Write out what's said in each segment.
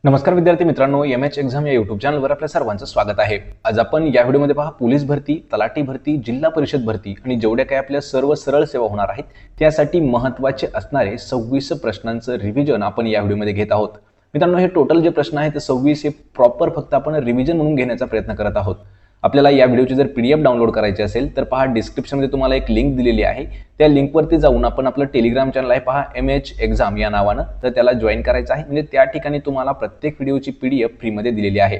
नमस्कार विद्यार्थी मित्रांनो, एमएच एक्झाम या यूट्यूब चॅनलवर आपल्या सर्वांचं स्वागत आहे। आज आपण या व्हिडिओमध्ये पहा पोलीस भरती, तलाठी भरती, जिल्हा परिषद भरती आणि जेवढ्या काही आपल्या सर्व सरळ सेवा होणार आहेत त्यासाठी महत्त्वाचे असणारे 26 प्रश्नांचं रिव्हिजन आपण या व्हिडिओमध्ये घेत आहोत। मित्रांनो, हे टोटल जे प्रश्न आहेत ते 26 हे प्रॉपर फक्त आपण रिव्हिजन म्हणून घेण्याचा प्रयत्न करत आहोत। आपल्याला या व्हिडिओची जर पीडीएफ डाउनलोड करायची असेल तर पहा डिस्क्रिप्शनमध्ये तुम्हाला एक लिंक दिलेली आहे। त्या लिंकवरती जाऊन आपण आपलं टेलिग्राम चॅनल आहे पहा एमएच एक्झाम या नावानं, तर त्याला जॉईन करायचं आहे। म्हणजे त्या ठिकाणी तुम्हाला प्रत्येक व्हिडिओची पीडीएफ फ्रीमध्ये दिलेली आहे।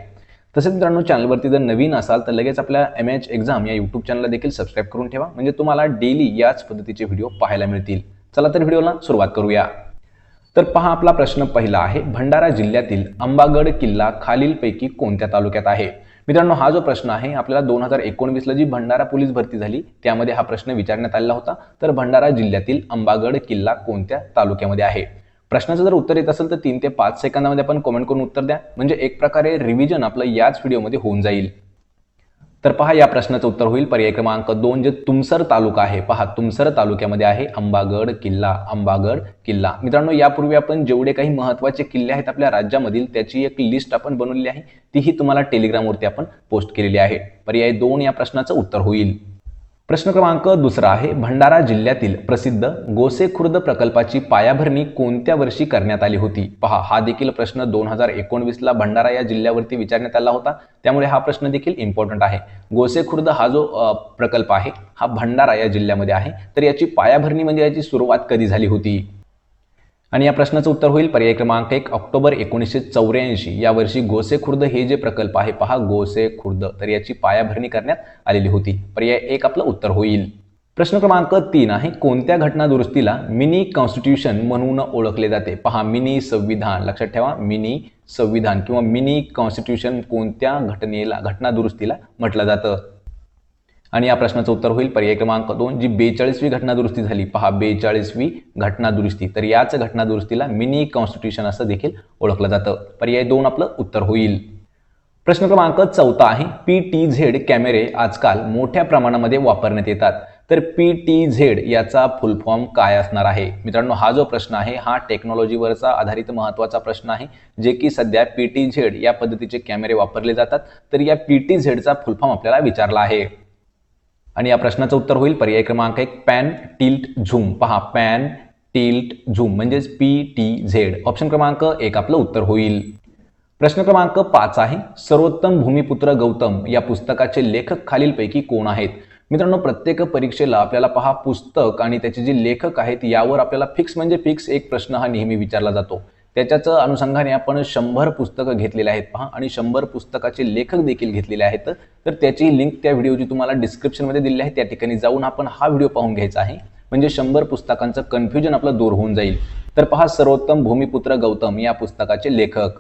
तसेच मित्रांनो, चॅनलवरती जर नवीन असाल तर लगेच आपल्या एमएच एक्झाम या यूट्यूब चॅनलला देखील सबस्क्राईब करून ठेवा, म्हणजे तुम्हाला डेली याच पद्धतीचे व्हिडिओ पाहायला मिळतील। चला तर व्हिडिओला सुरुवात करूया। तर पहा, आपला प्रश्न पहिला आहे, भंडारा जिल्ह्यातील अंबागड किल्ला खालीलपैकी कोणत्या तालुक्यात आहे? मित्रांनो, हा जो प्रश्न आहे आपल्याला 2019 ला जी भंडारा पोलीस भरती झाली त्यामध्ये हा प्रश्न विचारण्यात आलेला होता। तर भंडारा जिल्ह्यातील अंबागड किल्ला कोणत्या तालुक्यामध्ये आहे? प्रश्नाचं जर उत्तर येत असेल तर 3 ते 5 सेकंदामध्ये आपण कमेंट करून उत्तर द्या, म्हणजे एक प्रकारे रिव्हिजन आपलं याच व्हिडिओमध्ये होऊन जाईल। तर पहा, या प्रश्नाचं उत्तर होईल पर्याय क्रमांक 2, जे तुमसर तालुका आहे। पहा, तुमसर तालुक्यामध्ये आहे अंबागड किल्ला। अंबागड किल्ला मित्रांनो, यापूर्वी आपण जेवढे काही महत्त्वाचे किल्ले आहेत आपल्या राज्यामधील त्याची एक लिस्ट आपण बनवलेली आहे, तीही तुम्हाला टेलिग्रामवरती आपण पोस्ट केलेली आहे। पर्याय 2 या प्रश्नाचं उत्तर होईल। प्रश्न क्रमांक दुसरा आहे, भंडारा जिल्ह्यातील प्रसिद्ध गोसेखुर्द प्रकल्पाची पायाभरणी कोणत्या वर्षी करण्यात आली होती? पहा, हा देखील प्रश्न 2019 ला भंडारा या जिल्ह्यावरती विचारण्यात आला होता, त्यामुळे हा प्रश्न देखील इम्पॉर्टंट आहे। गोसेखुर्द हा जो प्रकल्प आहे हा भंडारा या जिल्ह्यामध्ये आहे, तर याची पायाभरणी म्हणजे याची सुरुवात कधी झाली होती? आणि या प्रश्नाचं उत्तर होईल पर्याय क्रमांक 1, ऑक्टोबर 1984 या वर्षी गोसेखुर्द हे जे प्रकल्प आहे पहा, गोसेखुर्द, तर याची पायाभरणी करण्यात आलेली होती। पर्याय 1 आपलं उत्तर होईल। प्रश्न क्रमांक 3 आहे, कोणत्या घटना दुरुस्तीला मिनी कॉन्स्टिट्यूशन म्हणून ओळखले जाते? पहा, मिनी संविधान, लक्षात ठेवा, मिनी संविधान किंवा मिनी कॉन्स्टिट्यूशन कोणत्या घटना दुरुस्तीला म्हटलं जातं? आणि या प्रश्नाचं उत्तर होईल पर्याय क्रमांक 2, जी 42वी घटना दुरुस्ती झाली। पहा, 42वी घटना दुरुस्ती, तर याच घटना दुरुस्तीला मिनी कॉन्स्टिट्यूशन असं देखील ओळखलं जातं। पर्याय 2 आपलं उत्तर होईल। प्रश्न क्रमांक 4 आहे, PTZ कॅमेरे आजकाल मोठ्या प्रमाणामध्ये वापरण्यात येतात। तर PTZ याचा फुल फॉर्म काय असणार आहे? मित्रांनो, हा जो प्रश्न आहे हा टेक्नॉलॉजीवरचा आधारित महत्त्वाचा प्रश्न आहे, जे की सध्या PTZ या पद्धतीचे कॅमेरे वापरले जातात। तर या PTZचा फुल फॉर्म आपल्याला विचारला आहे। आणि या प्रश्नाचं उत्तर होईल पर्याय क्रमांक 1, पॅन टिल्ट झूम। पहा, पॅन टिल्ट झूम म्हणजेच PTZ। ऑप्शन क्रमांक 1 आपलं उत्तर होईल। प्रश्न क्रमांक 5 आहे, सर्वोत्तम भूमिपुत्र गौतम या पुस्तकाचे लेखक खालीलपैकी कोण आहेत? मित्रांनो, प्रत्येक परीक्षेला आपल्याला पहा पुस्तक आणि त्याचे जे लेखक आहेत यावर आपल्याला फिक्स एक प्रश्न हा नेहमी विचारला जातो। त्याच्याच अनुषंगाने आपण 100 पुस्तकं घेतलेले आहेत पहा, आणि 100 पुस्तकाचे लेखक देखील घेतलेले आहेत। तर त्याची लिंक त्या व्हिडिओची तुम्हाला डिस्क्रिप्शनमध्ये दिलेली आहे, त्या ठिकाणी जाऊन आपण हा व्हिडिओ पाहून घ्यायचा आहे, म्हणजे 100 पुस्तकांचं कन्फ्युजन आपलं दूर होऊन जाईल। तर पहा, सर्वोत्तम भूमिपुत्र गौतम या पुस्तकाचे लेखक।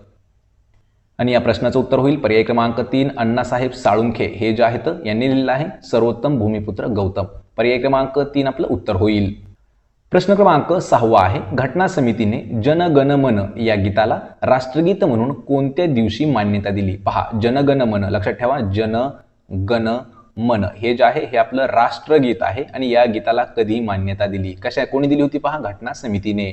आणि या प्रश्नाचं उत्तर होईल पर्याय क्रमांक 3, अण्णासाहेब साळुंखे हे जे आहेत यांनी लिहिलेलं आहे सर्वोत्तम भूमिपुत्र गौतम। पर्याय क्रमांक 3 आपलं उत्तर होईल। प्रश्न क्रमांक 6 आहे, घटना समितीने जन गण मन या गीताला राष्ट्रगीत म्हणून कोणत्या दिवशी मान्यता दिली? पहा, जन गण मन, लक्षात ठेवा, जन गण मन हे जे आहे हे आपलं राष्ट्रगीत आहे, आणि या गीताला कधी मान्यता दिली? कोणी दिली होती? पहा, घटना समितीने।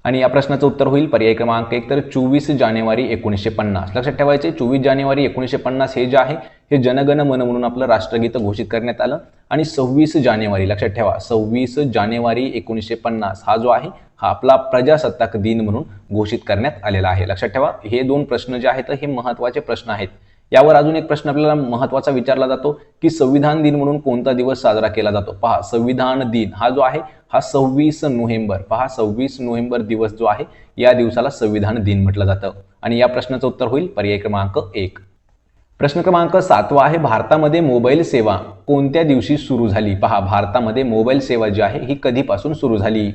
आणि या प्रश्नाचं उत्तर होईल पर्याय क्रमांक 1, तर 24 जानेवारी 1950। लक्षात ठेवायचे, 24 जानेवारी 1950 हे जे आहे हे जनगण मन म्हणून आपलं राष्ट्रगीत घोषित करण्यात आलं। आणि 26 जानेवारी, लक्षात ठेवा, 26 जानेवारी 1950 हा जो आहे हा आपला प्रजासत्ताक दिन म्हणून घोषित करण्यात आलेला आहे। लक्षात ठेवा, हे 2 प्रश्न जे आहेत हे महत्त्वाचे प्रश्न आहेत। यावर अजून एक प्रश्न आपल्याला महत्त्वाचा विचारला जातो की संविधान दिन म्हणून कोणता दिवस साजरा केला जातो? पहा, संविधान दिन हा जो आहे हा 26 नोव्हेंबर, पहा 26 नोव्हेंबर दिवस जो आहे या दिवसाला संविधान दिन म्हटलं जातं। आणि या प्रश्नाचं उत्तर होईल पर्याय क्रमांक 1। प्रश्न क्रमांक 7 आहे, भारतामध्ये मोबाईल सेवा कोणत्या दिवशी सुरू झाली? पहा, भारतामध्ये मोबाईल सेवा जी आहे ही कधीपासून सुरू झाली?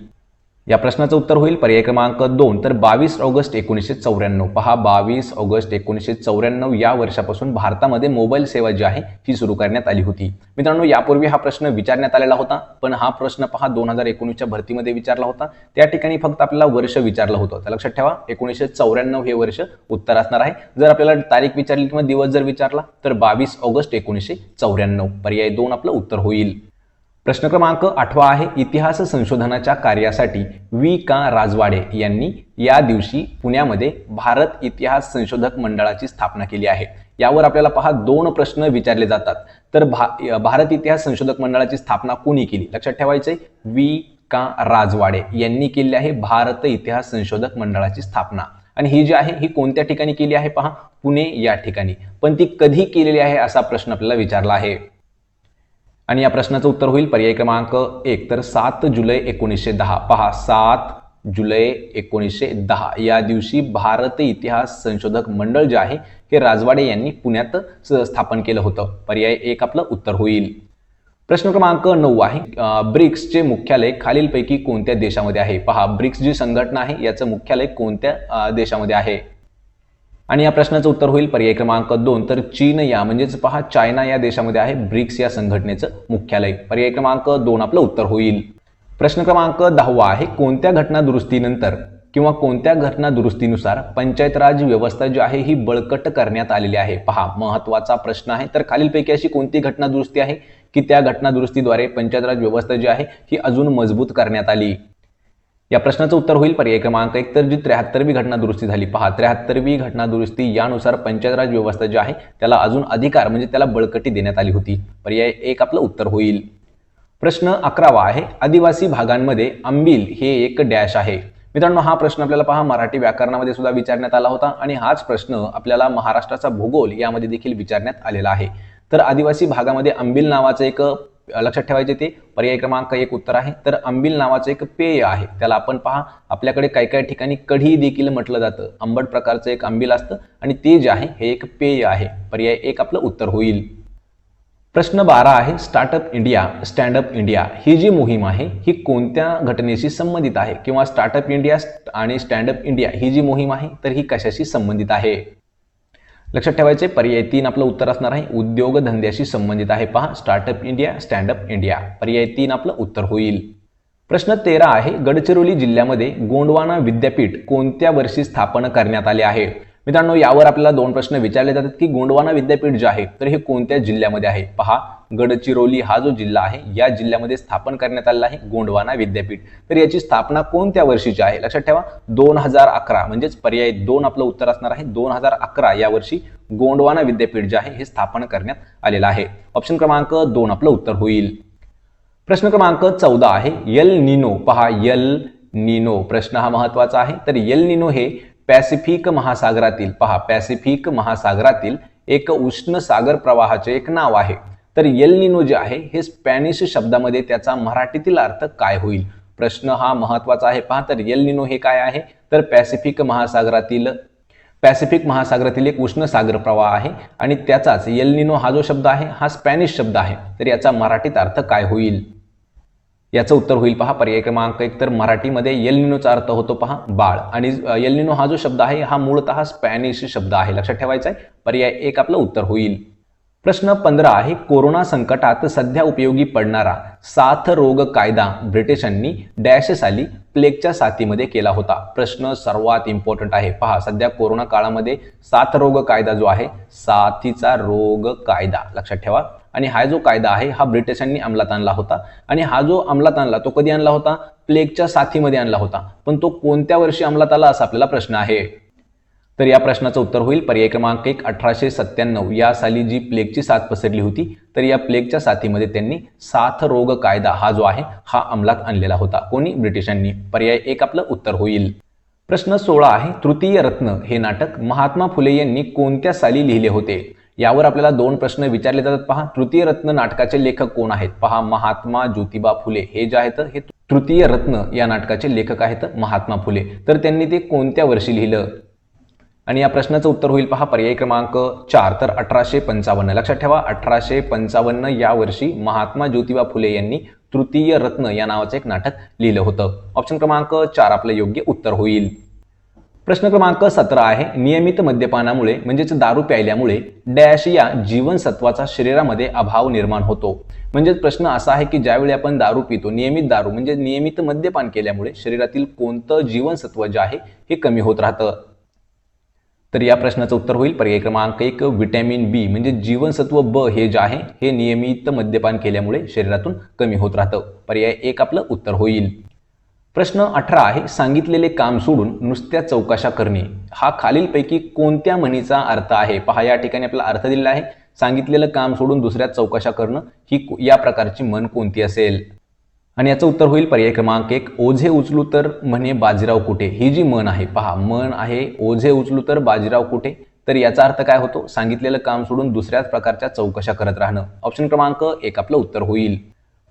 या प्रश्नाचं उत्तर होईल पर्याय क्रमांक 2, तर 22 ऑगस्ट 1994। पहा, 22 ऑगस्ट 1994 या वर्षापासून भारतामध्ये मोबाईल सेवा जी आहे ही सुरू करण्यात आली होती। मित्रांनो, यापूर्वी हा प्रश्न विचारण्यात आलेला होता, पण हा प्रश्न पहा 2019च्या भरतीमध्ये विचारला होता। त्या ठिकाणी फक्त आपल्याला वर्ष विचारलं होतं, तर लक्षात ठेवा 1994 हे वर्ष उत्तर असणार आहे। जर आपल्याला तारीख विचारली किंवा दिवस जर विचारला तर 22 ऑगस्ट 1994। पर्याय 2 आपलं उत्तर होईल। प्रश्न क्रमांक 8 आहे, इतिहास संशोधनाच्या कार्यासाठी का राजवाडे यांनी या दिवशी पुण्यामध्ये भारत इतिहास संशोधक मंडळाची स्थापना केली आहे. यावर आपल्याला पहा 2 प्रश्न विचारले जातात. तर भारत इतिहास संशोधक मंडळाची स्थापना कोणी केली? लक्षात ठेवायचंय, का राजवाडे यांनी केली आहे भारत इतिहास संशोधक मंडळाची स्थापना. आणि ही जी आहे ही कोणत्या ठिकाणी केली आहे? पहा, पुणे या ठिकाणी. पण ती कधी केलेली आहे असा प्रश्न आपल्याला विचारला आहे. आणि या प्रश्नाचं उत्तर होईल पर्याय क्रमांक 1, तर 7 जुलै 1910. पहा, 7 जुलै 1910 या दिवशी भारत इतिहास संशोधक मंडळ जे आहे हे राजवाडे यांनी पुण्यात स्थापन केलं होतं. पर्याय 1 आपलं उत्तर होईल. प्रश्न क्रमांक 9 आहे, ब्रिक्सचे मुख्यालय खालीलपैकी कोणत्या देशामध्ये आहे? पहा, ब्रिक्स जी संघटना आहे याचं मुख्यालय कोणत्या देशामध्ये आहे? आणि या प्रश्नाचं उत्तर होईल पर्याय क्रमांक 2, तर चीन या म्हणजेच पहा चायना या देशामध्ये आहे ब्रिक्स या संघटनेचं मुख्यालय. पर्याय क्रमांक 2 आपलं उत्तर होईल. प्रश्न क्रमांक 10 आहे, कोणत्या घटना दुरुस्तीनंतर किंवा कोणत्या घटना दुरुस्तीनुसार पंचायत राज व्यवस्था जी आहे ही बळकट करण्यात आलेली आहे? पहा, महत्वाचा प्रश्न आहे. तर खालीलपैकी अशी कोणती घटना दुरुस्ती आहे की त्या घटना दुरुस्तीद्वारे पंचायत राज व्यवस्था जी आहे ही अजून मजबूत करण्यात आली? या प्रश्नाचं उत्तर होईल पर्याय क्रमांक 1, तर जी 73वी घटना दुरुस्ती झाली. पहा, 73वी घटना दुरुस्ती यानुसार पंचायत राज व्यवस्था जी आहे त्याला अजून अधिकार म्हणजे त्याला बळकटी देण्यात आली होती. पर्याय 1 आपलं उत्तर होईल. प्रश्न 11 आहे, आदिवासी भागांमध्ये अंबिल हे एक डॅश आहे. मित्रांनो, हा प्रश्न आपल्याला पहा मराठी व्याकरणामध्ये सुद्धा विचारण्यात आला होता आणि हाच प्रश्न आपल्याला महाराष्ट्राचा भूगोल यामध्ये देखील विचारण्यात आलेला आहे. तर आदिवासी भागामध्ये अंबिल नावाचं एक, लक्षात ठेवायचे ते पर्याय क्रमांक 1 उत्तर आहे. तर अंबिल नावाचं एक पेय आहे. त्याला आपण पहा आपल्याकडे काही ठिकाणी कढी देखील म्हटलं जातं. आंबट प्रकारचं एक अंबिल असतं आणि ते जे आहे हे एक पेय आहे. पर्याय 1 आपलं उत्तर होईल. प्रश्न 12 आहे, स्टार्टअप इंडिया स्टँडअप इंडिया ही जी मोहीम आहे ही कोणत्या घटनेशी संबंधित आहे? किंवा स्टार्टअप इंडिया आणि स्टँडअप इंडिया ही जी मोहीम आहे तर ही कशाशी संबंधित आहे? लक्षात ठेवायचे पर्याय 3 आपलं उत्तर असणार आहे, उद्योगधंद्याशी संबंधित आहे. पहा, स्टार्टअप इंडिया स्टँडअप इंडिया. पर्याय 3 आपलं उत्तर होईल. प्रश्न 13 आहे, गडचिरोली जिल्ह्यामध्ये गोंडवाना विद्यापीठ कोणत्या वर्षी स्थापन करण्यात आले आहे? मित्रांनो, यावर आपल्याला 2 प्रश्न विचारले जातात की गोंडवाना विद्यापीठ जे आहे तर हे कोणत्या जिल्ह्यामध्ये आहे? पहा, गडचिरोली हा जो जिल्हा आहे या जिल्ह्यामध्ये स्थापन करण्यात आलेला आहे गोंडवाना विद्यापीठ. तर याची स्थापना कोणत्या वर्षीची आहे? लक्षात ठेवा, 2011 म्हणजेच पर्याय 2 आपलं उत्तर असणार आहे. 2011 या वर्षी गोंडवाना विद्यापीठ जे आहे हे स्थापन करण्यात आलेलं आहे. ऑप्शन क्रमांक 2 आपलं उत्तर होईल. प्रश्न क्रमांक 14 आहे, एल निनो. पहा, एल निनो प्रश्न हा महत्वाचा आहे. तर एल निनो हे पॅसिफिक महासागरातील, पहा पॅसिफिक महासागरातील एक उष्ण सागर प्रवाहाचे एक नाव आहे. तर एल निनो जे आहे हे स्पॅनिश शब्दामध्ये त्याचा मराठीतील अर्थ काय होईल? प्रश्न हा महत्वाचा आहे. पहा, तर एल निनो हे काय आहे? तर पॅसिफिक महासागरातील एक उष्ण सागर प्रवाह आहे आणि त्याचाच एल निनो हा जो शब्द आहे हा स्पॅनिश शब्द आहे. तर याचा मराठीत अर्थ काय होईल? याचं उत्तर होईल पहा पर्याय क्रमांक 1, तर मराठीमध्ये एल निनोचा अर्थ होतो पहा बाळ. आणि एल निनो हा जो शब्द आहे हा मूळतः स्पॅनिश शब्द आहे. लक्षात ठेवायचा आहे. पर्याय 1 आपलं उत्तर होईल. प्रश्न 15 आहे, कोरोना संकटात सध्या उपयोगी पडणारा साथ रोग कायदा ब्रिटिशांनी डॅश साली प्लेगच्या साथीमध्ये केला होता. प्रश्न सर्वात इम्पॉर्टंट आहे. पहा, सध्या कोरोना काळामध्ये साथ रोग कायदा जो आहे, साथीचा रोग कायदा लक्षात ठेवा. आणि हा जो कायदा आहे हा ब्रिटिशांनी अंमलात आणला होता. आणि हा जो अंमलात आणला तो कधी आणला होता? प्लेगच्या साथीमध्ये आणला होता. पण तो कोणत्या वर्षी अंमलात आला असा आपल्याला प्रश्न आहे. तर या प्रश्नाचं उत्तर होईल पर्याय क्रमांक 1, 1897 या साली जी प्लेगची साथ पसरली होती तर या प्लेगच्या साथीमध्ये त्यांनी साथ रोग कायदा हा जो आहे हा अंमलात आणलेला होता. कोणी? ब्रिटिशांनी. पर्याय 1 आपलं उत्तर होईल. प्रश्न 16 आहे, तृतीय रत्न हे नाटक महात्मा फुले यांनी कोणत्या साली लिहिले होते? यावर आपल्याला 2 प्रश्न विचारले जातात. पहा, तृतीय रत्न नाटकाचे लेखक कोण आहेत? पहा, महात्मा ज्योतिबा फुले हे जे आहेत हे तृतीय रत्न या नाटकाचे लेखक आहेत महात्मा फुले. तर त्यांनी ते कोणत्या वर्षी लिहिलं? आणि या प्रश्नाचं उत्तर होईल पहा पर्याय क्रमांक 4, तर 1855. लक्षात ठेवा, 1855 या वर्षी महात्मा ज्योतिबा फुले यांनी तृतीय रत्न या नावाचं एक नाटक लिहिलं होतं. ऑप्शन क्रमांक 4 आपलं योग्य उत्तर होईल. प्रश्न क्रमांक 17 आहे, नियमित मद्यपानामुळे म्हणजेच दारू प्यायल्यामुळे डॅश या जीवनसत्वाचा शरीरामध्ये अभाव निर्माण होतो. म्हणजेच प्रश्न असा आहे की ज्यावेळी आपण दारू पितो, नियमित दारू म्हणजे नियमित मद्यपान केल्यामुळे शरीरातील कोणतं जीवनसत्व जे आहे हे कमी होत राहतं. तर या प्रश्नाचं उत्तर होईल पर्याय क्रमांक 1 व्हिटॅमिन बी म्हणजे जीवनसत्व ब हे जे आहे हे नियमित मद्यपान केल्यामुळे शरीरातून कमी होत राहतं. पर्याय 1 आपलं उत्तर होईल. प्रश्न 18 आहे सांगितलेले काम सोडून नुसत्या चौकशा करणे हा खालीलपैकी कोणत्या म्हणीचा अर्थ आहे? पहा या ठिकाणी आपल्याला अर्थ दिलेला आहे. सांगितलेलं काम सोडून दुसऱ्या चौकशा करणं ही या प्रकारची म्हण कोणती असेल? आणि याचं उत्तर होईल पर्याय क्रमांक 1 ओझे उचलू तर म्हणे बाजीराव कुठे. ही जी म्हण आहे पहा म्हण आहे ओझे उचलू तर बाजीराव कुठे. तर याचा अर्थ काय होतो? सांगितलेलं काम सोडून दुसऱ्याच प्रकारच्या चौकशा करत राहणं. ऑप्शन क्रमांक 1 आपलं उत्तर होईल.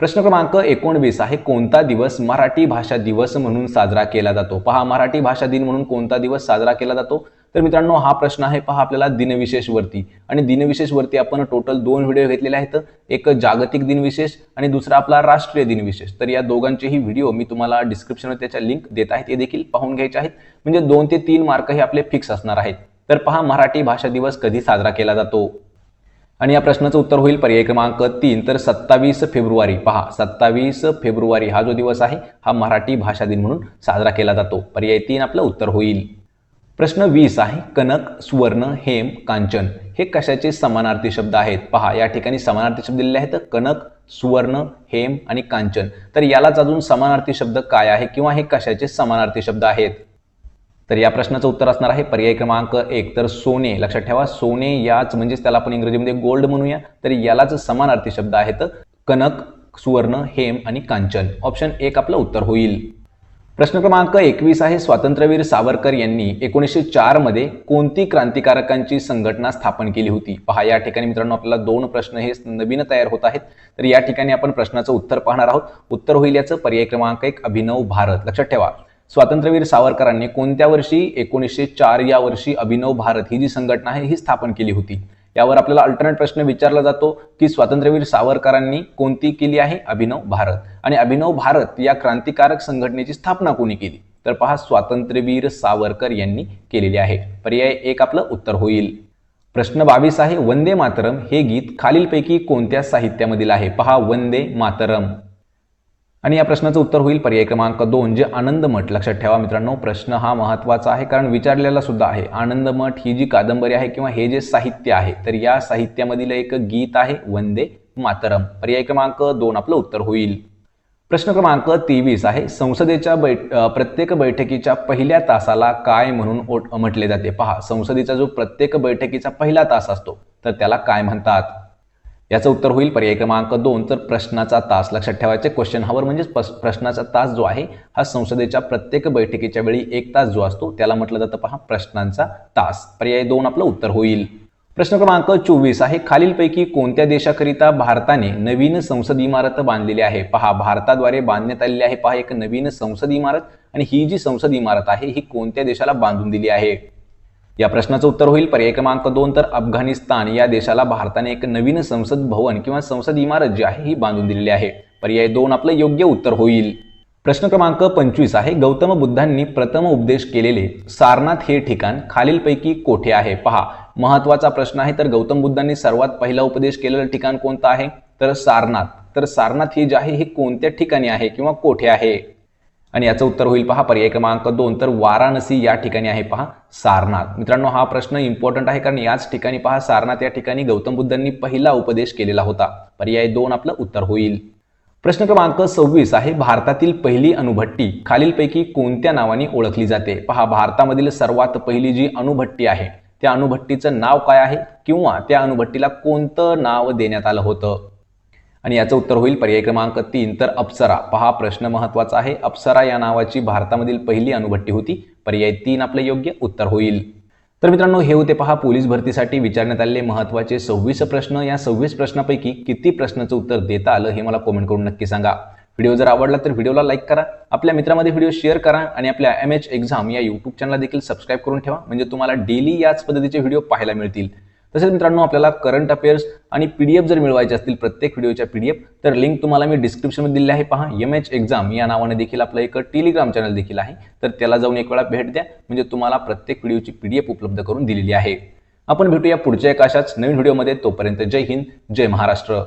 प्रश्न क्रमांक 19 आहे कोणता दिवस मराठी भाषा दिवस म्हणून साजरा केला जातो? पहा मराठी भाषा दिन म्हणून कोणता दिवस साजरा केला जातो? तर मित्रांनो हा प्रश्न आहे पहा आपल्याला दिनविशेषवरती आणि दिनविशेषवरती आपण टोटल 2 व्हिडिओ घेतलेले आहेत. एक जागतिक दिनविशेष आणि दुसरा आपला राष्ट्रीय दिनविशेष. तर या दोघांचेही व्हिडिओ मी तुम्हाला डिस्क्रिप्शनमध्ये त्याच्या लिंक देत आहे, ते देखील पाहून घ्यायचे आहेत. म्हणजे 2 ते 3 मार्क हे आपले फिक्स असणार आहेत. तर पहा मराठी भाषा दिवस कधी साजरा केला जातो? आणि या प्रश्नाचं उत्तर होईल पर्याय क्रमांक 3 तर 27 फेब्रुवारी. पहा 27 फेब्रुवारी हा जो दिवस आहे हा मराठी भाषा दिन म्हणून साजरा केला जातो. पर्याय 3 आपलं उत्तर होईल. प्रश्न 20 आहे कनक, सुवर्ण, हेम, कांचन हे कशाचे समानार्थी शब्द आहेत? पहा या ठिकाणी समानार्थी शब्द दिलेले आहेत कनक, सुवर्ण, हेम आणि कांचन. तर यालाच अजून समानार्थी शब्द काय आहे किंवा हे कशाचे समानार्थी शब्द आहेत? तर या प्रश्नाचं उत्तर असणार आहे पर्याय क्रमांक 1 तर सोने. लक्षात ठेवा सोने याच म्हणजेच त्याला आपण इंग्रजीमध्ये गोल्ड म्हणूया. तर यालाच समानार्थी शब्द आहेत कनक, सुवर्ण, हेम आणि कांचन. ऑप्शन 1 आपलं उत्तर होईल. प्रश्न क्रमांक 21 आहे स्वातंत्र्यवीर सावरकर यांनी 1904 मध्ये कोणती क्रांतिकारकांची संघटना स्थापन केली होती? पहा या ठिकाणी मित्रांनो आपल्याला 2 प्रश्न हे नवीन तयार होत आहेत. तर या ठिकाणी आपण प्रश्नाचं उत्तर पाहणार आहोत. उत्तर होईल याचं पर्याय क्रमांक 1 अभिनव भारत. लक्षात ठेवा स्वातंत्र्यवीर सावरकरांनी कोणत्या वर्षी 1904 या वर्षी अभिनव भारत ही जी संघटना आहे ही स्थापन केली होती. यावर आपल्याला अल्टरनेट प्रश्न विचारला जातो की स्वातंत्र्यवीर सावरकरांनी कोणती केली आहे? अभिनव भारत. आणि अभिनव भारत या क्रांतिकारक संघटनेची स्थापना कोणी केली? तर पहा स्वातंत्र्यवीर सावरकर यांनी केलेली आहे. पर्याय 1 आपलं उत्तर होईल. प्रश्न 22 आहे वंदे मातरम हे गीत खालीलपैकी कोणत्या साहित्यामधील आहे? पहा वंदे मातरम. आणि या प्रश्नाचं उत्तर होईल पर्याय क्रमांक 2 जे आनंदमठ. लक्षात ठेवा मित्रांनो प्रश्न हा महत्त्वाचा आहे कारण विचारलेला सुद्धा आहे. आनंदमठ ही जी कादंबरी आहे किंवा हे जे साहित्य आहे तर या साहित्यामधील एक गीत आहे वंदे मातरम. पर्याय क्रमांक 2 आपलं उत्तर होईल. प्रश्न क्रमांक 23 आहे संसदेच्या प्रत्येक बैठकीच्या पहिल्या तासाला काय म्हणून म्हटले जाते? पहा संसदेचा जो प्रत्येक बैठकीचा पहिला तास असतो तर त्याला काय म्हणतात? याचं उत्तर होईल पर्याय क्रमांक 2 तर प्रश्नाचा तास. लक्षात ठेवायचे क्वेश्चन हावर म्हणजेच प्रश्नाचा तास जो आहे हा संसदेच्या प्रत्येक बैठकीच्या वेळी 1 तास जो असतो त्याला म्हटलं जातं पहा प्रश्नांचा तास. पर्याय 2 आपलं उत्तर होईल. प्रश्न क्रमांक 24 आहे खालीलपैकी कोणत्या देशाकरिता भारताने नवीन संसद इमारत बांधलेली आहे? पहा भारताद्वारे बांधण्यात आलेली आहे पहा एक नवीन संसद इमारत आणि ही जी संसद इमारत आहे ही कोणत्या देशाला बांधून दिली आहे? या प्रश्नाचं उत्तर होईल पर्याय क्रमांक 2 तर अफगाणिस्तान या देशाला भारताने एक नवीन संसद भवन किंवा संसद इमारत जी आहे ही बांधून दिलेली आहे. पर्याय 2 आपलं योग्य उत्तर होईल. प्रश्न क्रमांक 25 आहे गौतम बुद्धांनी प्रथम उपदेश केलेले सारनाथ हे ठिकाण खालीलपैकी कोठे आहे? पहा महत्वाचा प्रश्न आहे. तर गौतम बुद्धांनी सर्वात पहिला उपदेश केलेलं ठिकाण कोणतं आहे? तर सारनाथ. तर सारनाथ हे जे आहे हे कोणत्या ठिकाणी आहे किंवा कोठे आहे? आणि याचं उत्तर होईल पहा पर्याय क्रमांक 2 तर वाराणसी या ठिकाणी आहे पहा सारनाथ. मित्रांनो हा प्रश्न इम्पॉर्टंट आहे कारण याच ठिकाणी पहा सारनाथ या ठिकाणी गौतम बुद्धांनी पहिला उपदेश केलेला होता. पर्याय 2 आपलं उत्तर होईल. प्रश्न क्रमांक 26 आहे भारतातील पहिली अणुभट्टी खालीलपैकी कोणत्या नावाने ओळखली जाते? पहा भारतामधील सर्वात पहिली जी अणुभट्टी आहे त्या अणुभट्टीचं नाव काय आहे किंवा त्या अणुभट्टीला कोणतं नाव देण्यात आलं होतं? आणि याचं उत्तर होईल पर्याय क्रमांक 3 तर अप्सरा. पहा प्रश्न महत्वाचा आहे. अप्सरा या नावाची भारतामधील पहिली अणुभट्टी होती. पर्याय 3 आपलं योग्य उत्तर होईल. तर मित्रांनो हे होते पहा पोलीस भरतीसाठी विचारण्यात आलेले महत्त्वाचे 26 प्रश्न. या 26 प्रश्नापैकी किती प्रश्नाचं उत्तर देता आलं हे मला कमेंट करून नक्की सांगा. व्हिडिओ जर आवडला तर व्हिडिओला लाईक करा, आपल्या मित्रांमध्ये व्हिडिओ शेअर करा आणि आपल्या MH एक्झाम या यूट्यूब चॅनलला देखील सबस्क्राईब करून ठेवा म्हणजे तुम्हाला डेली याच पद्धतीचे व्हिडिओ पाहायला मिळतील. तसेच मित्रांनो आपल्याला करंट अफेअर्स आणि PDF जर मिळवायचे असतील प्रत्येक व्हिडिओच्या PDF तर लिंक तुम्हाला मी डिस्क्रिप्शनमध्ये दिलेली आहे. पहा MH एक्झाम या नावाने देखील आपलं एक टेलिग्राम चॅनल देखील आहे. तर त्याला जाऊन एक वेळा भेट द्या म्हणजे तुम्हाला प्रत्येक व्हिडिओची PDF उपलब्ध करून दिलेली आहे. आपण भेटूया पुढच्या एका अशाच नवीन व्हिडिओमध्ये. तोपर्यंत जय हिंद, जय महाराष्ट्र.